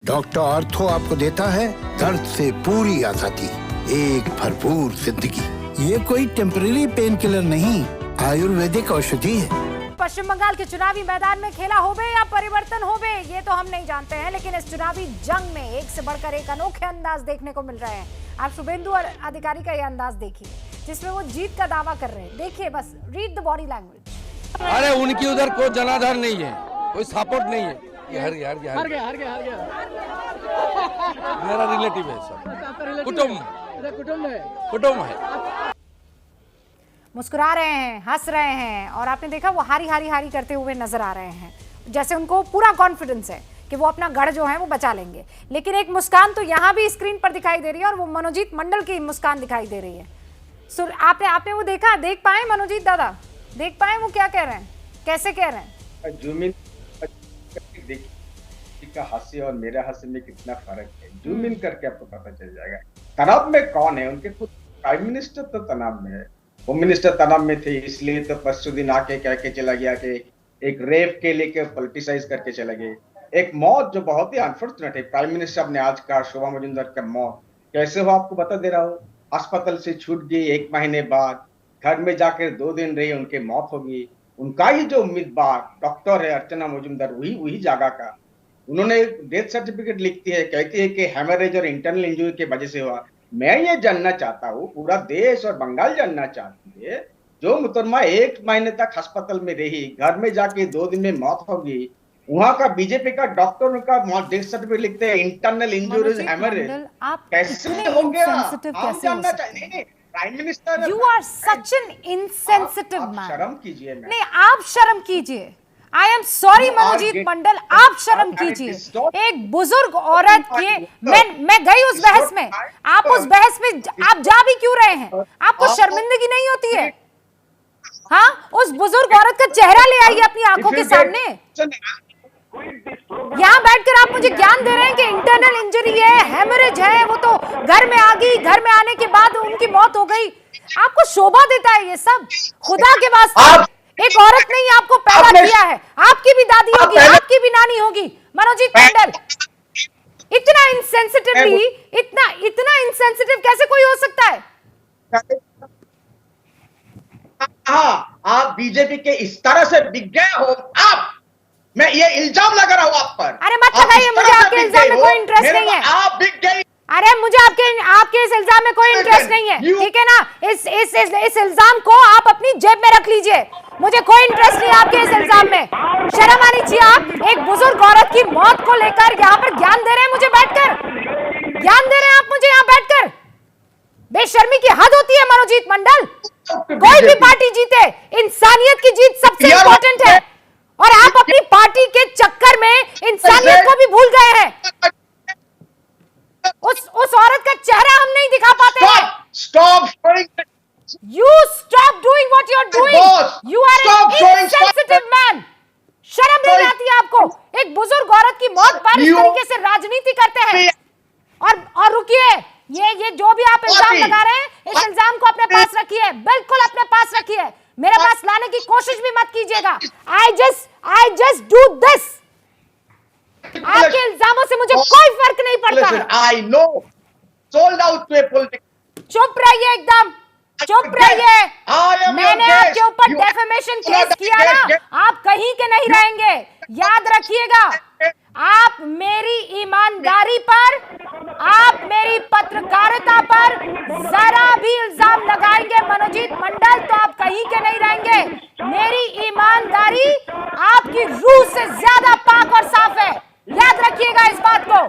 Doctor ortho आपको देता है दर्द से पूरी आजादी, एक भरपूर जिंदगी। ये कोई टेम्पररी पेन किलर नहीं, आयुर्वेदिक औषधि है। पश्चिम बंगाल के चुनावी मैदान में खेला होवे या परिवर्तन होवे ये तो हम नहीं जानते हैं, लेकिन इस चुनावी जंग में एक से बढ़कर एक अनोखे अंदाज देखने को मिल रहे हैं। आप शुभेंदु अधिकारी का ये अंदाज देखिए जिसमें वो जीत का दावा कर रहे हैं। देखिए बस, रीड द बॉडी लैंग्वेज। अरे उनकी उधर कोई जनाधार नहीं है, कोई सपोर्ट नहीं है। ये हार गया। मेरा रिलेटिव है सब, कुटुंब है। मुस्कुरा रहे हैं, हंस रहे हैं, और आपने देखा वो हारी करते हुए नजर आ रहे हैं, जैसे उनको पूरा कॉन्फिडेंस है कि वो अपना गढ़ जो है वो बचा लेंगे। लेकिन एक मुस्कान तो यहाँ भी स्क्रीन पर दिखाई दे रही है, और वो मनोजीत मंडल की मुस्कान दिखाई दे रही है। आपने वो देख पाए मनोजीत दादा, देख पाए वो क्या कह रहे हैं, कैसे कह रहे हैं? जूम इन का हास्य और मेरे हास्य में कितना फर्क है, जूम इन करके आपको पता चल जाएगा। तनाव में कौन है? उनके खुद प्राइम मिनिस्टर तो तनाव में है, होम मिनिस्टर तनाव में थे, इसलिए तो परसों दिन आके कह के चला गया कि एक रेप के लेके पॉलिटिसाइज करके चले गए। एक मौत जो बहुत ही अनफॉर्चुनेट है, प्राइम मिनिस्टर ने आज का शोभा मजुमदार का मौत कैसे हो आपको बता दे रहा हूँ। अस्पताल से छूट गई 1 महीने बाद, घर में जाकर 2 दिन रही, उनकी मौत हो गई। उनका ही जो उम्मीदवार डॉक्टर है अर्चना मजुमदार, वही जगह का, उन्होंने डेथ सर्टिफिकेट लिखती है, कहती है कि हेमरेज और इंटरनल इंजरी की वजह से हुआ। मैं ये जानना चाहता हूँ, पूरा देश और बंगाल जानना चाहती है, जो मुहतरमा 1 महीने तक अस्पताल में रही, घर में जाके 2 दिन में मौत होगी, वहां का बीजेपी का डॉक्टर का डेथ सर्टिफिकेट लिखते हैं इंटरनल इंजरीज हेमरेज, कैसे हो गया? आप जानना चाहिए। Prime minister, you are such an insensitive man. शर्म कीजिए। नहीं, आप शर्म कीजिए। I am sorry Manojit Mandal, आप शर्म कीजिए। एक बुजुर्ग औरत के, मैं गई उस बहस में, आप उस बहस में आप जा भी क्यों रहे हैं? आपको शर्मिंदगी नहीं होती है? हाँ, उस बुजुर्ग औरत का चेहरा ले आइए अपनी आंखों के सामने। यहाँ बैठकर आप मुझे ज्ञान दे रहे हैं कि इंटरनल इंजरी है, हेमरेज है, वो तो घर में आ गई, घर में आने के बाद उनकी मौत हो गई। आपको शोभा देता है ये सब? खुदा के वास्ते, एक औरत ने ही आपको पैदा किया है, आपकी भी दादी होगी, आपकी भी नानी होगी। मनोजीत मंडल, इतना इंसेंसिटिव कैसे कोई हो सकता है? हाँ, आप बीजेपी के इस तरह से बिक गए हो। आप, मैं ये इल्जाम लगा रहा हूँ आप पर। अरे मत लगाइए, मुझे आपके इल्जाम में कोई इंटरेस्ट नहीं है। आप बिक गए। अरे मुझे आपके इस इल्जाम में कोई इंटरेस्ट नहीं है, ठीक है ना? इस इल्जाम को आप अपनी जेब में रख लीजिए, मुझे कोई इंटरेस्ट नहीं आपके इस इल्जाम में। शर्म आनी चाहिए। आप एक बुजुर्ग औरत की मौत को लेकर यहाँ पर ज्ञान दे रहे हैं मुझे बैठकर, ज्ञान दे रहे हैं आप मुझे यहाँ बैठकर। बेशर्मी की हद होती है मनोजीत मंडल। कोई भी पार्टी जीते, इंसानियत की जीत सबसे इंपॉर्टेंट है, और आप अपनी पार्टी के चक्कर में इंसानियत को भी भूल गए हैं। उस औरत का चेहरा हम नहीं दिखा पाते हैं। You stop doing what you're doing. You are an insensitive man. शर्म नहीं आती है आपको? एक बुजुर्ग औरत की मौत पर इस तरीके से राजनीति करते हैं। और रुकिए, ये जो भी आप इल्जाम लगा रहे हैं, इस इल्जाम को अपने पास रखिए, बिल्कुल अपने पास रखिए, मेरे पास लाने की कोशिश भी मत कीजिएगा। I just do this. आपके इल्जामों से मुझे कोई फर्क नहीं पड़ता है। I know. Sold out to a political. चुप रहिए, एकदम चुप रहिए। मैंने आपके ऊपर डेफेमेशन केस किया ना, आप कहीं के नहीं रहेंगे। याद रखिएगा, आप मेरी ईमानदारी पर, आप मेरी पत्रकारिता पर जरा भी इल्जाम लगाएंगे मनोजीत मंडल, तो आप कहीं के नहीं रहेंगे। मेरी ईमानदारी आपकी रूह से ज्यादा पाक और साफ है, याद रखिएगा इस बात को।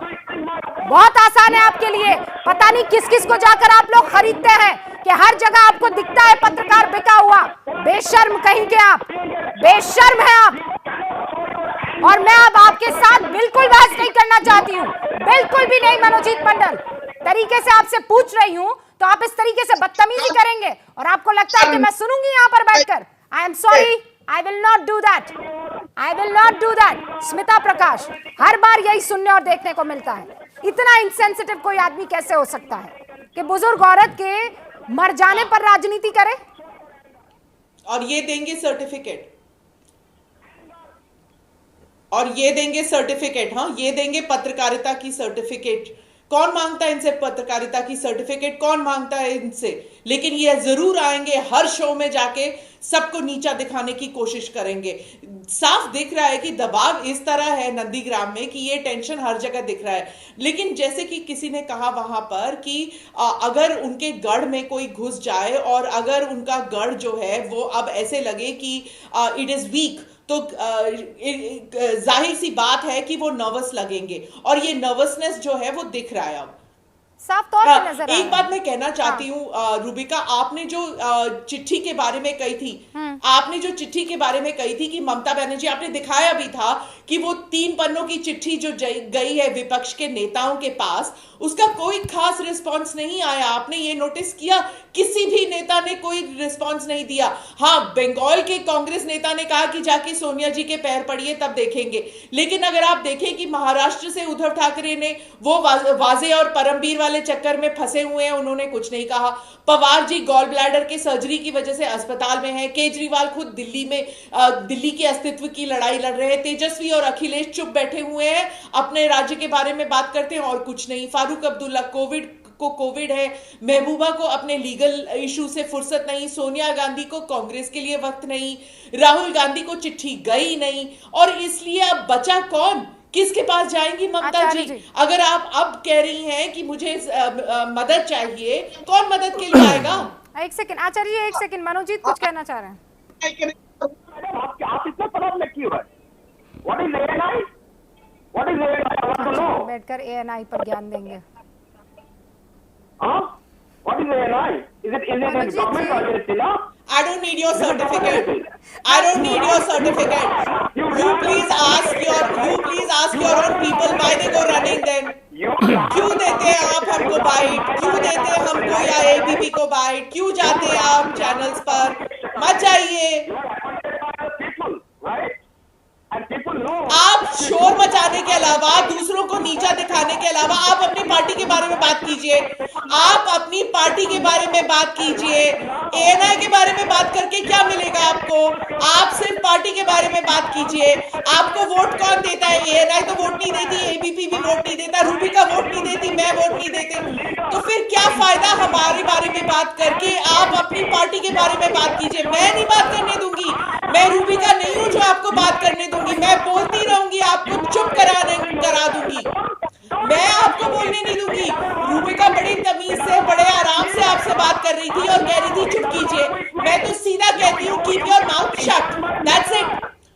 बहुत आसान है आपके लिए, पता नहीं किस किस को जाकर आप लोग खरीदते हैं कि हर जगह आपको दिखता है पत्रकार बिका हुआ। बेशर्म कहीं के आप, बेशर्म है आप। और मैं अब आपके साथ बिल्कुल बहस नहीं करना चाहती हूँ, बिल्कुल भी नहीं मनोजीत मंडल। तरीके से आपसे पूछ रही हूँ तो आप इस तरीके से बदतमीजी करेंगे, और आपको लगता है कि मैं सुनूंगी यहाँ पर बैठकर? आई am sorry, I will not do that. I will not do that. Smita Prakash, हर बार यही सुनने और देखने को मिलता है। इतना इंसेंसिटिव कोई आदमी कैसे हो सकता है कि बुजुर्ग औरत के मर जाने पर राजनीति करे? और ये देंगे सर्टिफिकेट। और ये देंगे सर्टिफिकेट, हाँ ये देंगे पत्रकारिता की सर्टिफिकेट। कौन मांगता है इनसे पत्रकारिता की सर्टिफिकेट, कौन मांगता है इनसे? लेकिन ये जरूर आएंगे, हर शो में जाके सबको नीचा दिखाने की कोशिश करेंगे। साफ दिख रहा है कि दबाव इस तरह है नंदीग्राम में कि ये टेंशन हर जगह दिख रहा है। लेकिन जैसे कि किसी ने कहा वहां पर कि अगर उनके गढ़ में कोई घुस जाए और अगर उनका गढ़ जो है वो अब ऐसे लगे कि इट इज वीक, तो जाहिर सी बात है कि वो नर्वस लगेंगे, और ये नर्वसनेस जो है वो दिख रहा है अब साफ तौर पे नजर आ रहा है। एक बात मैं कहना चाहती हूँ रूबिका, आपने जो चिट्ठी के बारे में कही थी, आपने जो चिट्ठी के बारे में कही थी कि ममता बनर्जी, आपने दिखाया भी था कि वो 3 पन्नों की चिट्ठी जो गई है विपक्ष के नेताओं के पास, उसका कोई खास रिस्पांस नहीं आया। आपने ये नोटिस किया? किसी भी नेता ने कोई रिस्पांस नहीं दिया। हाँ, बंगाल के कांग्रेस नेता ने कहा कि जाके सोनिया जी के पैर पड़िए तब देखेंगे। लेकिन अगर आप देखें कि महाराष्ट्र से उद्धव ठाकरे ने वो वाजे और परमवीर वाले चक्कर में फंसे हुए हैं, उन्होंने कुछ नहीं कहा। पवार जी गॉल ब्लैडर के सर्जरी की वजह से अस्पताल में हैं। केजरीवाल खुद दिल्ली में दिल्ली के अस्तित्व की लड़ाई लड़ रहे हैं। तेजस्वी और अखिलेश चुप बैठे हुए हैं, अपने राज्य के बारे में बात करते हैं और कुछ नहीं। फारूक अब्दुल्ला कोविड है। महबूबा को अपने लीगल इशू से फुर्सत नहीं। सोनिया गांधी को कांग्रेस के लिए वक्त नहीं। राहुल गांधी को चिट्ठी गई नहीं। और इसलिए अब बचा कौन? किसके पास जाएंगी ममता जी? अगर आप अब कह रही हैं कि मुझे मदद चाहिए, कौन मदद के लिए आएगा? एक सेकंड आचार्य जी, एक सेकंड। मनोजीत कुछ कहना चाह रहे हैं। आप इतना तनाव में क्यों है? What is ANI? What is ANI? I want to know. बैठकर ANI पर ज्ञान देंगे। What is ANI? Is it government agency? No? I don't need your certificate. I don't need your certificate. You please ask your own people why they go running then. क्यों देते हैं आप हमको bite? क्यों देते हैं हमको या ABP को बाइट? क्यों जाते हैं आप चैनल्स पर? मत जाइए। आप शोर मचाने के अलावा, दूसरों को नीचा दिखाने के अलावा, आप अपनी पार्टी के बारे में बात कीजिए। आप अपनी पार्टी के बारे में बात कीजिए। ANI के बारे में बात करके क्या मिलेगा आपको? आप सिर्फ पार्टी के बारे में बात कीजिए। आपको वोट कौन देता है? ANI तो वोट नहीं देती, ABP भी वोट नहीं देता, रूबिका वोट नहीं देती, मैं वोट नहीं देती। तो फिर क्या फायदा हमारे बारे में बात करके? आप अपनी पार्टी के बारे में बात कीजिए। मैं नहीं बात करने दूंगी। मैं रूबिका नहीं हूं जो आपको बात करने दूंगी। मैं बोलती रहूंगी, आपको चुप करा दूंगी। मैं आपको बोलने नहीं दूंगी। रूबिका बड़ी तमीज से, बड़े आराम से आपसे बात कर रही थी और कह रही थी चुप कीजिए। मैं तो सीधा कहती हूँ keep your mouth shut, that's it,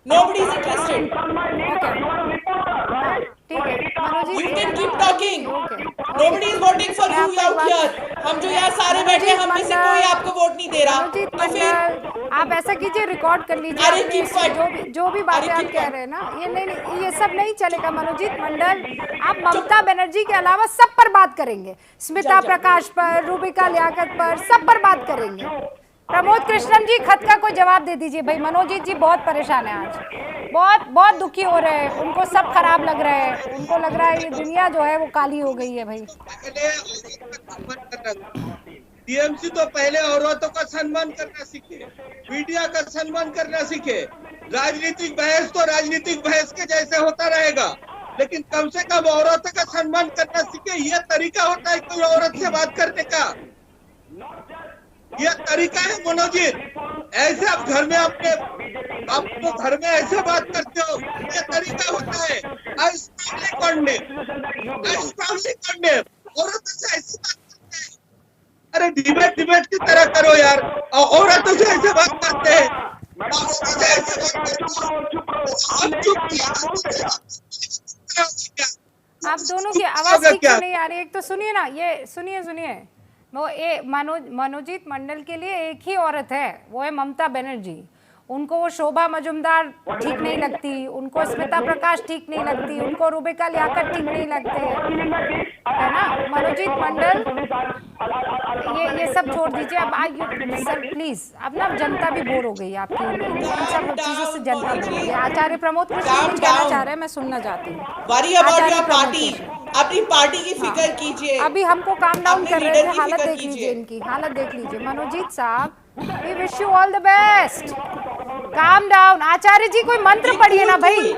nobody is interested. ठीक है Manojit, You can keep talking. Nobody is voting for you out here. हम जो यहाँ सारे बैठे हैं, हम में से कोई आपको वोट नहीं दे रहा। मनोजीत तो फिर आप ऐसा कीजिए, रिकॉर्ड कर लीजिए। अरे keep quiet. जो भी बातें अरे आप keep कह quiet. रहे हैं ना, ये नहीं, ये सब नहीं चलेगा। मनोजीत मंडल, आप ममता बनर्जी के अलावा सब पर बात करेंगे। स्मिता प्रकाश पर, रूबिका लियाकत पर, सब पर बात करेंगे। प्रमोद कृष्णन जी, खत का कोई जवाब दे दीजिए भाई। मनोजीत जी बहुत परेशान है आज, बहुत दुखी हो रहे हैं। उनको सब खराब लग रहा है। उनको लग रहा है ये दुनिया जो है वो काली हो गई है भाई। टीएमसी तो पहले औरतों का सम्मान करना सीखे, मीडिया का सम्मान करना सीखे। राजनीतिक बहस तो राजनीतिक बहस के जैसे होता रहेगा, लेकिन कम से कम औरतों का सम्मान करना सीखे। यह तरीका होता है कोई औरत से बात करने का? यह तरीका है मनोजीत? ऐसे आप घर में आपको घर में ऐसे बात करते हो, यह तरीका होता है? I strongly condemn। औरतों से ऐसी बात करते हैं? अरे डिबेट की तरह करो यार। औरतों से ऐसे बात करते हैं, आप दोनों की आवाज ठीक से नहीं आ रही। एक तो सुनिए ना, ये सुनिए वो मनोजीत मंडल के लिए एक ही औरत है, वो है ममता बनर्जी। उनको वो शोभा मजुमदार ठीक नहीं लगती, उनको स्मिता प्रकाश ठीक नहीं लगती, उनको रूबिका लियाकत ठीक नहीं लगते, है ना। मनोजीत मंडल, ये सब छोड़ दीजिए अब। सर प्लीज, अब ना जनता भी बोर हो गई आपकी इन सब चीजों से। जनता बोर हो गई। आचार्य प्रमोद कृष्ण कुछ कहना चाह रहे हैं, मैं सुनना चाहती हूँ। अपनी पार्टी की फिक्र कीजिए। अभी हमको काम डाउन कर रहे थे, हालत देख लीजिए इनकी, हालत देख लीजिए। मनोजीत साहब We wish you all the best. Calm down. आचार्य जी कोई मंत्र पढ़िए ना भाई।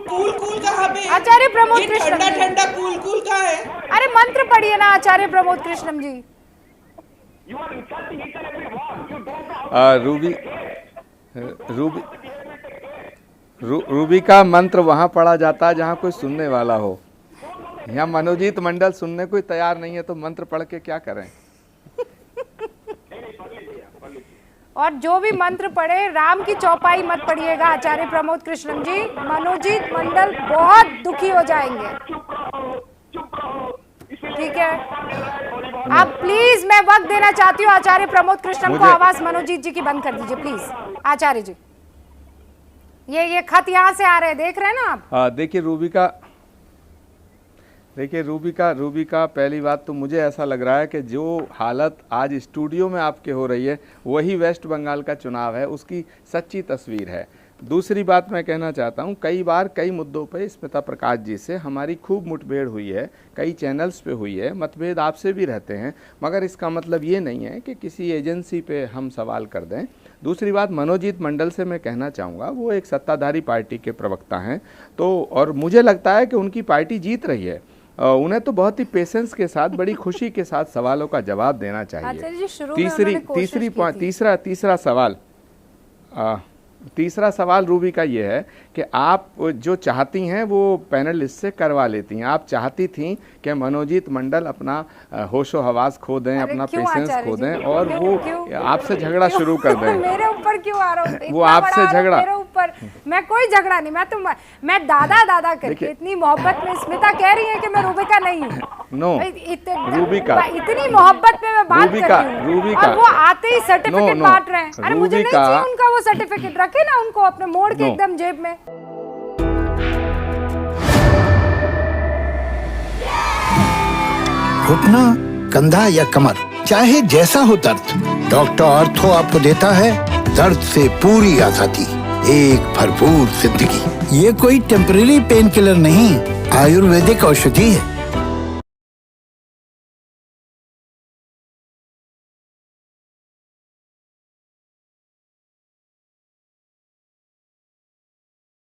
कूल कूल कहाँ पे? आचार्य प्रमोद कृष्णम ठंडा जी। ठंडा कूल कूल कहाँ है? अरे मंत्र पढ़िए ना आचार्य प्रमोद कृष्णम जी। रूबी का मंत्र वहां पढ़ा जाता है जहां कोई सुनने वाला हो। यहाँ मनोजीत मंडल सुनने को तैयार नहीं है तो मंत्र पढ़ के क्या करें। और जो भी मंत्र पढ़े राम की चौपाई मत पढ़िएगा आचार्य प्रमोद कृष्णम जी। मनोजीत मंडल बहुत दुखी हो जाएंगे। ठीक है, आप प्लीज, मैं वक्त देना चाहती हूँ आचार्य प्रमोद कृष्णम को। आवाज मनोजीत जी की बंद कर दीजिए प्लीज। आचार्य जी ये खत यहाँ से आ रहे हैं, देख रहे हैं ना आप? देखिए रूबी का पहली बात तो मुझे ऐसा लग रहा है कि जो हालत आज स्टूडियो में आपके हो रही है वही वेस्ट बंगाल का चुनाव है, उसकी सच्ची तस्वीर है। दूसरी बात मैं कहना चाहता हूँ, कई बार कई मुद्दों पे स्मिता प्रकाश जी से हमारी खूब मुठभेड़ हुई है, कई चैनल्स पे हुई है, मतभेद आपसे भी रहते हैं, मगर इसका मतलब ये नहीं है कि किसी एजेंसी पे हम सवाल कर दें। दूसरी बात, मनोजीत मंडल से मैं कहना चाहूँगा, वो एक सत्ताधारी पार्टी के प्रवक्ता हैं, तो और मुझे लगता है कि उनकी पार्टी जीत रही है। उन्हें तो बहुत ही पेशेंस के साथ, बड़ी खुशी के साथ सवालों का जवाब देना चाहिए। तीसरा सवाल रूबी का ये है कि आप जो चाहती हैं वो पैनलिस्ट से करवा लेती हैं। आप चाहती थी कि मनोजीत मंडल अपना होशो हवास खो दें, अपना पेशेंस खो दें और वो आपसे झगड़ा शुरू कर दें। मेरे ऊपर क्यों आ रहा हूँ? वो आपसे झगड़ा, मेरे ऊपर, मैं कोई झगड़ा नहीं, मैं दादा करके इतनी मोहब्बत में स्मिता कह रही है कि मैं रूबिका नहीं हूँ। नो, रूबिका, इतनी मोहब्बत में मैं बात कर रही हूँ और वो आते ही सर्टिफिकेट बांट रहे हैं। अरे मुझे नहीं चाहिए उनका वो सर्टिफिकेट, रखे ना उनको अपने मोड़ के एकदम जेब में। घुटना, कंधा या कमर, चाहे जैसा हो दर्द, डॉक्टर ऑर्थो आपको देता है दर्द से पूरी आजादी, एक भरपूर जिंदगी। ये कोई टेम्परेरी पेन किलर नहीं, आयुर्वेदिक औषधि है।